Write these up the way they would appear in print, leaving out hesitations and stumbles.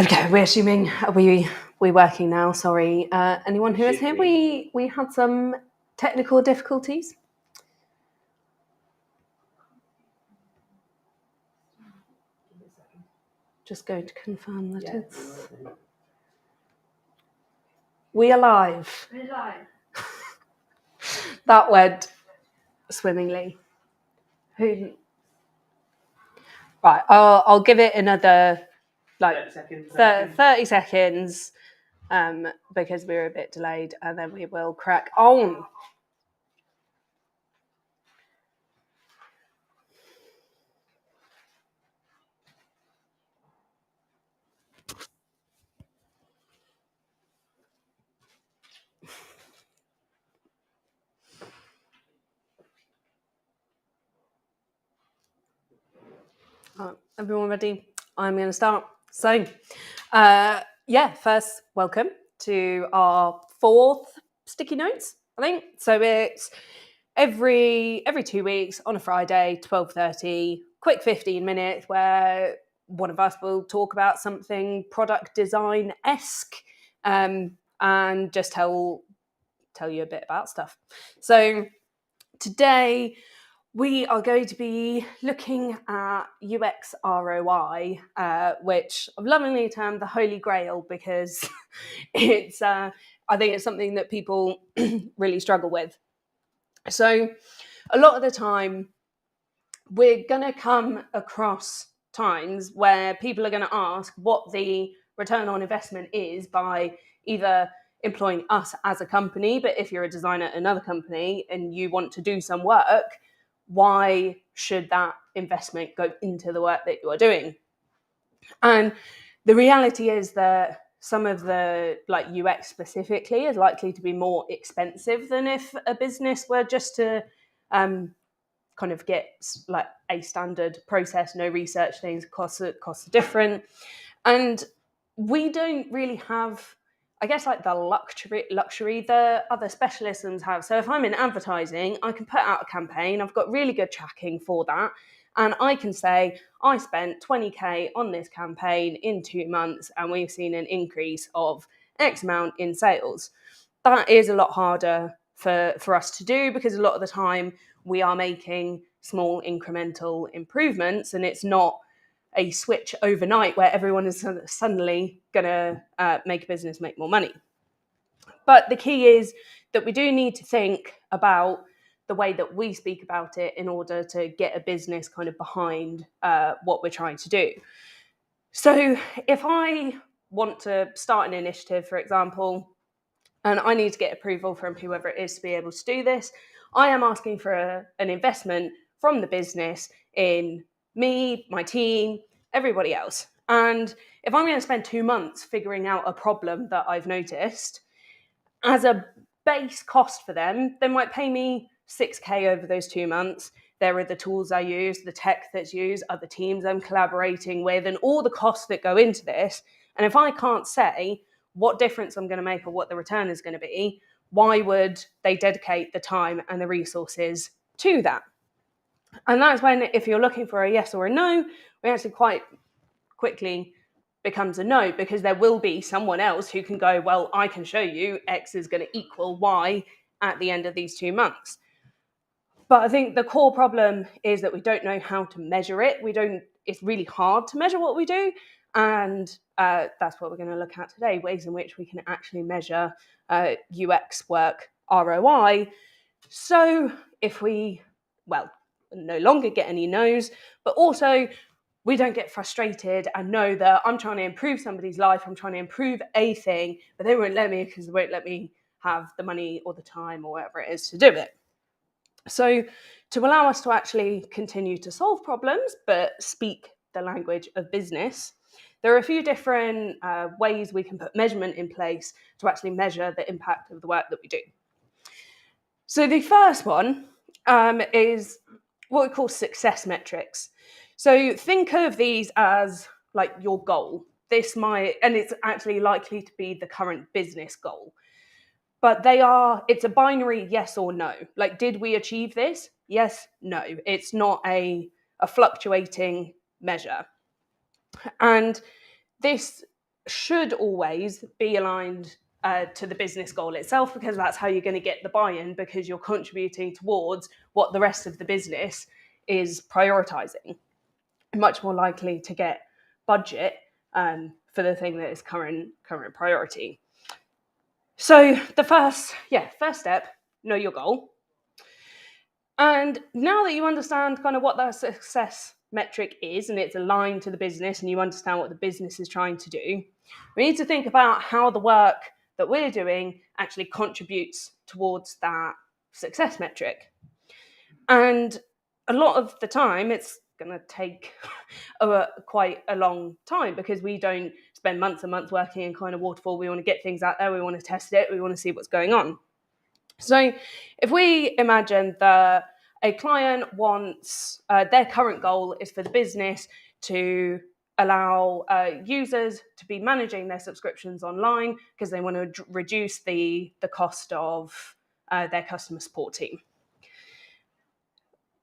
Okay, we're assuming. Are we working now? Sorry, anyone who is here. We had some technical difficulties. Just going to confirm that it's. We are live. We're live. That went swimmingly. Right, I'll give it another 30 seconds, because we're a bit delayed, and then we will crack on. Everyone ready? I'm going to start. So, first, welcome to our fourth sticky notes, I think. So it's every 2 weeks on a Friday, 12:30, quick 15 minutes, where one of us will talk about something product design-esque, and just tell you a bit about stuff. So today we are going to be looking at UX ROI, which I've lovingly termed the holy grail, because it's I think it's something that people really struggle with. So a lot of the time we're going to come across times where people are going to ask what the return on investment is by either employing us as a company, but if you're a designer at another company and you want to do some work, why should that investment go into the work that you are doing? And the reality is that some of the UX specifically is likely to be more expensive than if a business were just to kind of get a standard process, no research things, costs are different. And we don't really have, I guess, the luxury the other specialisms have. So if I'm in advertising, I can put out a campaign, I've got really good tracking for that, and I can say, I spent 20k on this campaign in 2 months, and we've seen an increase of X amount in sales. That is a lot harder for us to do, because a lot of the time we are making small incremental improvements, and it's not a switch overnight where everyone is suddenly going to make a business make more money. But the key is that we do need to think about the way that we speak about it in order to get a business kind of behind what we're trying to do. So if I want to start an initiative, for example, and I need to get approval from whoever it is to be able to do this, I am asking for an investment from the business in me, my team, everybody else. And if I'm going to spend 2 months figuring out a problem that I've noticed, as a base cost for them, they might pay me 6k over those 2 months. There are the tools I use, the tech that's used, other teams I'm collaborating with, and all the costs that go into this. And if I can't say what difference I'm going to make or what the return is going to be, why would they dedicate the time and the resources to that? And that's when, if you're looking for a yes or a no, we actually quite quickly becomes a no, because there will be someone else who can go, well, I can show you X is going to equal Y at the end of these 2 months. But I think the core problem is that we don't know how to measure it. It's really hard to measure what we do. And that's what we're going to look at today, ways in which we can actually measure UX work ROI. So if we, no longer get any no's, but also we don't get frustrated and know that I'm trying to improve somebody's life, I'm trying to improve a thing, but they won't let me because they won't let me have the money or the time or whatever it is to do it. So to allow us to actually continue to solve problems, but speak the language of business, there are a few different ways we can put measurement in place to actually measure the impact of the work that we do. So the first one is what we call success metrics. So think of these as your goal. And it's actually likely to be the current business goal. But it's a binary yes or no. Did we achieve this? Yes, no. It's not a fluctuating measure. And this should always be aligned to the business goal itself, because that's how you're going to get the buy-in, because you're contributing towards what the rest of the business is prioritizing. Much more likely to get budget for the thing that is current priority. So the first step, know your goal. And now that you understand kind of what that success metric is and it's aligned to the business and you understand what the business is trying to do, we need to think about how the work that we're doing actually contributes towards that success metric. And a lot of the time, it's going to take quite a long time, because we don't spend months and months working in kind of waterfall. We want to get things out there. We want to test it. We want to see what's going on. So if we imagine that a client wants, their current goal is for the business to allow users to be managing their subscriptions online because they want to reduce the cost of their customer support team.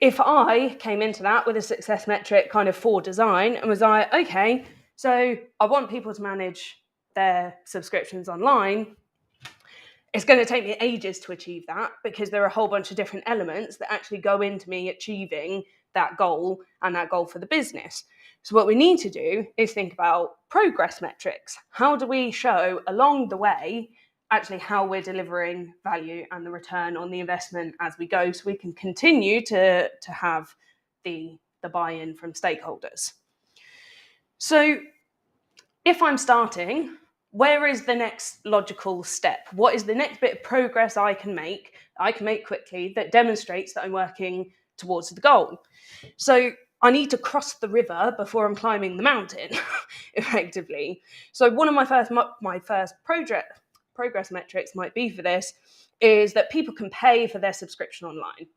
If I came into that with a success metric kind of for design and was like, okay, so I want people to manage their subscriptions online, it's going to take me ages to achieve that, because there are a whole bunch of different elements that actually go into me achieving that goal and that goal for the business. So what we need to do is think about progress metrics. How do we show along the way actually how we're delivering value and the return on the investment as we go, so we can continue to have the buy-in from stakeholders. So if I'm starting, where is the next logical step? What is the next bit of progress I can make quickly that demonstrates that I'm working towards the goal? So I need to cross the river before I'm climbing the mountain, effectively. So one of my first progress metrics might be for this is that people can pay for their subscription online,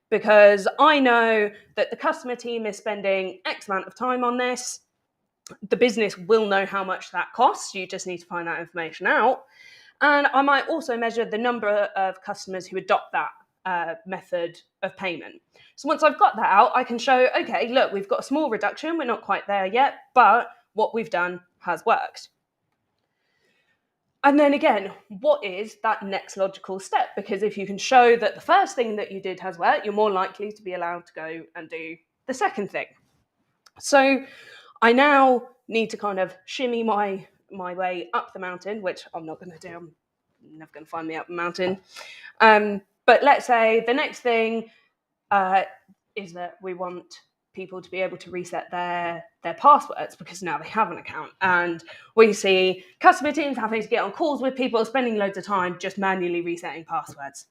because I know that the customer team is spending X amount of time on this. The business will know how much that costs. You just need to find that information out. And I might also measure the number of customers who adopt that method of payment. So once I've got that out, I can show, okay, look, we've got a small reduction. We're not quite there yet, but what we've done has worked. And then again, what is that next logical step? Because if you can show that the first thing that you did has worked, you're more likely to be allowed to go and do the second thing. So I now need to kind of shimmy my way up the mountain, which I'm not going to do. I'm never going to find me up the mountain. But let's say the next thing is that we want people to be able to reset their passwords, because now they have an account. And we see customer teams having to get on calls with people, spending loads of time just manually resetting passwords.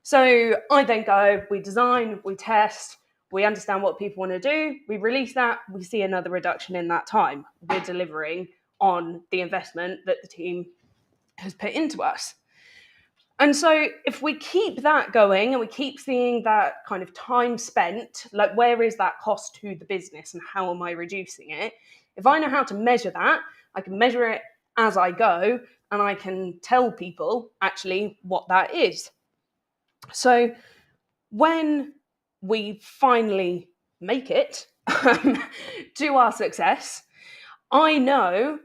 So I then go, we design, we test, we understand what people want to do, we release that, we see another reduction in that time. We're delivering on the investment that the team has put into us. And so if we keep that going and we keep seeing that kind of time spent, like where is that cost to the business and how am I reducing it? If I know how to measure that, I can measure it as I go and I can tell people actually what that is. So when we finally make it to our success, I know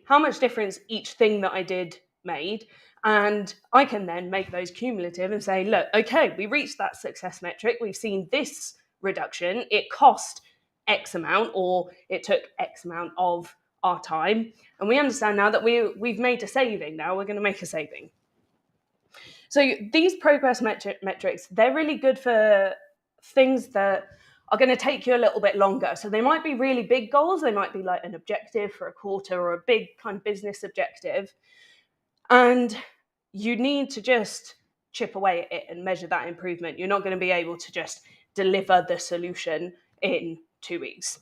how much difference each thing that I did made. And I can then make those cumulative and say, look, okay, we reached that success metric. We've seen this reduction. It cost X amount, or it took X amount of our time. And we understand now that we've made a saving. Now we're going to make a saving. So these progress metrics, they're really good for things that are going to take you a little bit longer. So they might be really big goals. They might be like an objective for a quarter or a big kind of business objective. And you need to just chip away at it and measure that improvement. You're not going to be able to just deliver the solution in 2 weeks.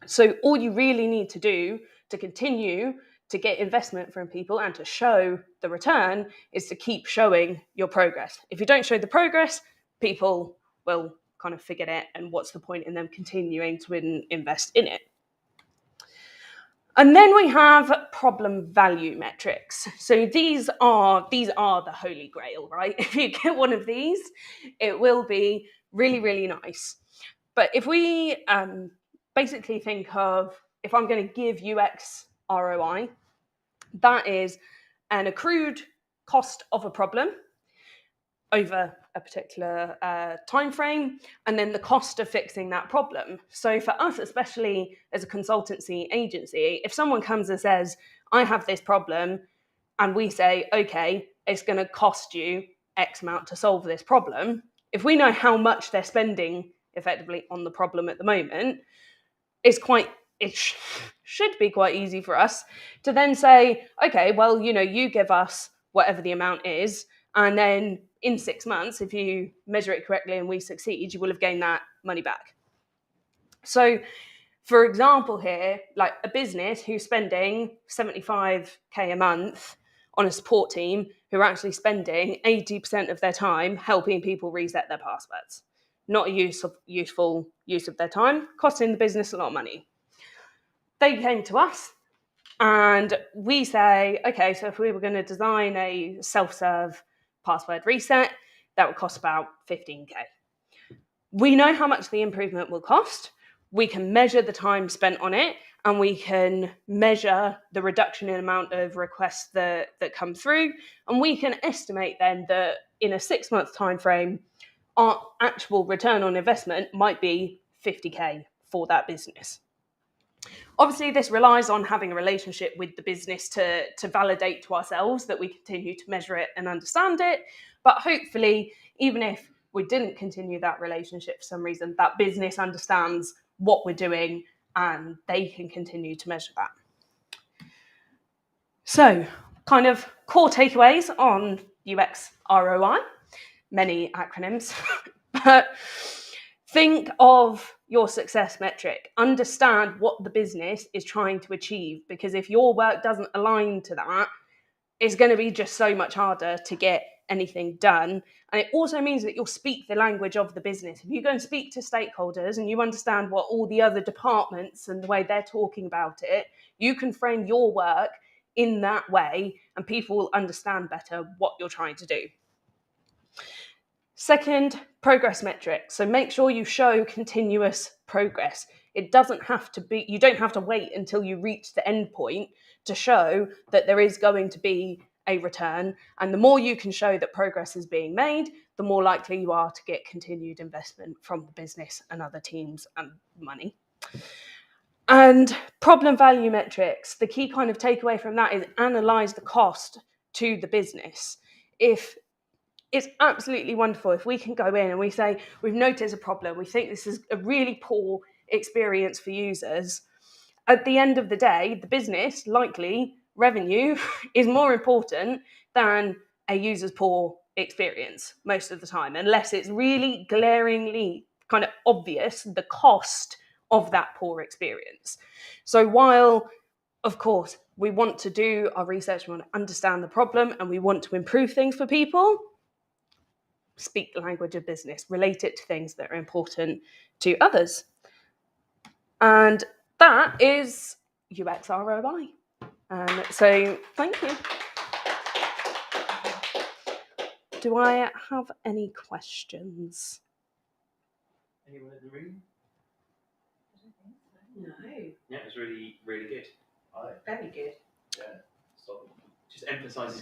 So all you really need to do to continue to get investment from people and to show the return is to keep showing your progress. If you don't show the progress, people will kind of forget it, and what's the point in them continuing to invest in it? And then we have problem value metrics. So these are the holy grail, right? If you get one of these, it will be really, really nice. But if we basically think of, if I'm going to give UX ROI, that is an accrued cost of a problem over a particular time frame, and then the cost of fixing that problem. So for us, especially as a consultancy agency, if someone comes and says, I have this problem, and we say, okay, it's going to cost you X amount to solve this problem, if we know how much they're spending effectively on the problem at the moment, it should be quite easy for us to then say, okay, well, you give us whatever the amount is, and then in 6 months, if you measure it correctly and we succeed, you will have gained that money back. So, for example here, like a business who's spending 75k a month on a support team, who are actually spending 80% of their time helping people reset their passwords. Not a useful use of their time, costing the business a lot of money. They came to us and we say, okay, so if we were going to design a self-serve password reset, that would cost about 15k. We know how much the improvement will cost. We can measure the time spent on it, and we can measure the reduction in amount of requests that come through. And we can estimate then that in a 6-month time frame, our actual return on investment might be 50k for that business. Obviously, this relies on having a relationship with the business to validate to ourselves that we continue to measure it and understand it. But hopefully, even if we didn't continue that relationship for some reason, that business understands what we're doing and they can continue to measure that. So, kind of core takeaways on UX ROI, many acronyms, but think of your success metric. Understand what the business is trying to achieve, because if your work doesn't align to that, it's going to be just so much harder to get anything done. And it also means that you'll speak the language of the business. If you go and speak to stakeholders and you understand what all the other departments and the way they're talking about it, you can frame your work in that way and people will understand better what you're trying to do. Second, progress metrics. So make sure you show continuous progress. It doesn't have to be, you don't have to wait until you reach the end point to show that there is going to be a return. And the more you can show that progress is being made, the more likely you are to get continued investment from the business and other teams and money. And problem value metrics. The key kind of takeaway from that is analyze the cost to the business. If it's absolutely wonderful if we can go in and we say, we've noticed a problem, we think this is a really poor experience for users. At the end of the day, the business, likely, revenue is more important than a user's poor experience most of the time, unless it's really glaringly kind of obvious the cost of that poor experience. So while, of course, we want to do our research, we want to understand the problem, and we want to improve things for people, speak the language of business, relate it to things that are important to others. And that is UX ROI. So thank you. Do I have any questions? Anyone in the room? No. Yeah, it was really, really good. Very good. Yeah. So just emphasises